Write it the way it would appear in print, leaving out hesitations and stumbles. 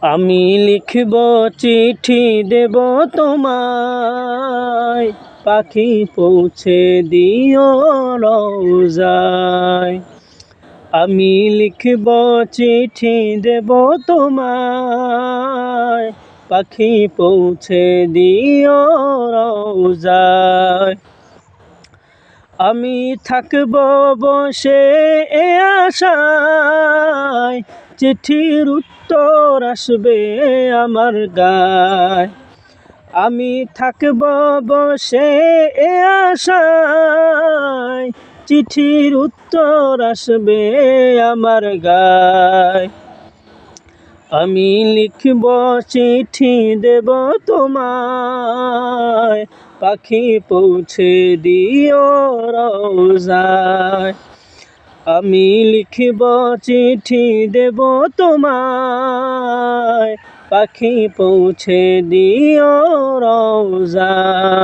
আমি লিখব চিঠি দেব তোমায়, পাখি পৌঁছে দিও রওজায়। আমি লিখব চিঠি দেব তোমায়, পাখি পৌঁছে দিও রওজায়। আমি থাকব বসে এ আশায়, চিঠির উত্তর আসবে আমার গায়। আমি থাকব বসে এ আশায়, চিঠির উত্তর আসবে আমার গায়। আমি লিখব চিঠি দেব তোমায়, পাখি পৌঁছে দিও রওজায়। আমি লিখব চিঠি দেব তোমায়, পাখি পৌঁছে দিও রওজায়।